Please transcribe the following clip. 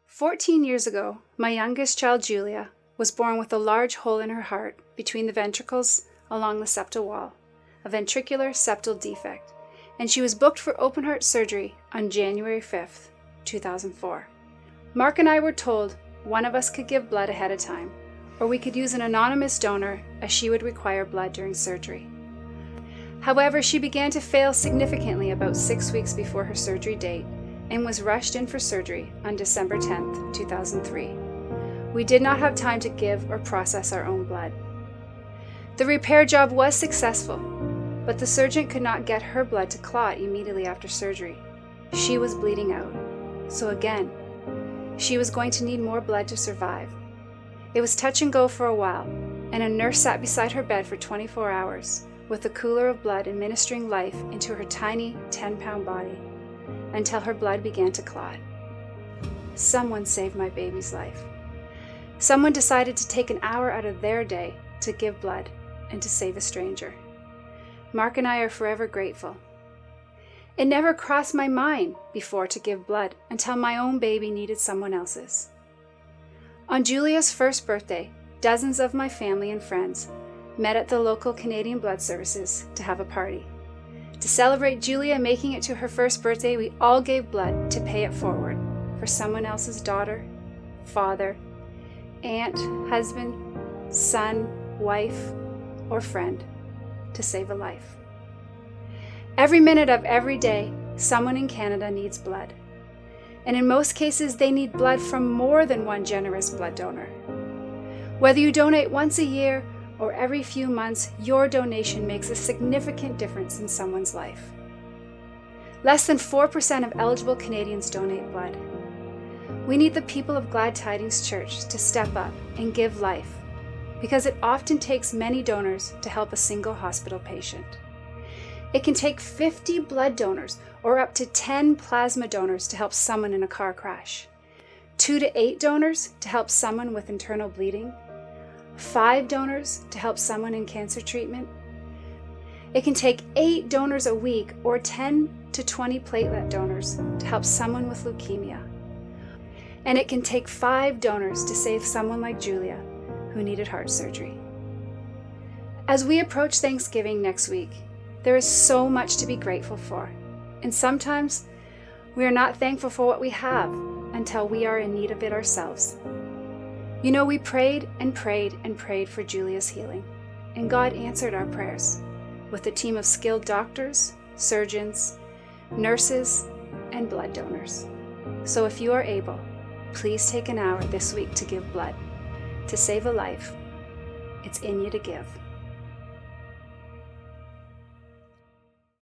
14 years ago, my youngest child, Julia, was born with a large hole in her heart between the ventricles along the septal wall, a ventricular septal defect, and she was booked for open heart surgery on January 5th, 2004. Mark and I were told one of us could give blood ahead of time, or we could use an anonymous donor as she would require blood during surgery. However, she began to fail significantly about 6 weeks before her surgery date and was rushed in for surgery on December 10th, 2003. We did not have time to give or process our own blood. The repair job was successful, but the surgeon could not get her blood to clot immediately after surgery. She was bleeding out, so again, she was going to need more blood to survive. It was touch and go for a while, and a nurse sat beside her bed for 24 hours with a cooler of blood administering life into her tiny 10-pound body until her blood began to clot. Someone saved my baby's life. Someone decided to take an hour out of their day to give blood and to save a stranger. Mark and I are forever grateful. It never crossed my mind before to give blood until my own baby needed someone else's. On Julia's first birthday, dozens of my family and friends met at the local Canadian Blood Services to have a party. To celebrate Julia making it to her first birthday, we all gave blood to pay it forward for someone else's daughter, father, aunt, husband, son, wife, or friend to save a life. Every minute of every day, someone in Canada needs blood. And in most cases, they need blood from more than one generous blood donor. Whether you donate once a year or every few months, your donation makes a significant difference in someone's life. Less than 4% of eligible Canadians donate blood. We need the people of Glad Tidings Church to step up and give life, because it often takes many donors to help a single hospital patient. It can take 50 blood donors or up to 10 plasma donors to help someone in a car crash, 2 to 8 donors to help someone with internal bleeding, 5 donors to help someone in cancer treatment. It can take 8 donors a week or 10 to 20 platelet donors to help someone with leukemia. And it can take 5 donors to save someone like Julia, who needed heart surgery. As we approach Thanksgiving next week, there is so much to be grateful for, and sometimes we are not thankful for what we have until we are in need of it ourselves. You know, we prayed and prayed and prayed for Julia's healing, and God answered our prayers with a team of skilled doctors, surgeons, nurses, and blood donors. So if you are able, please take an hour this week to give blood, to save a life. It's in you to give.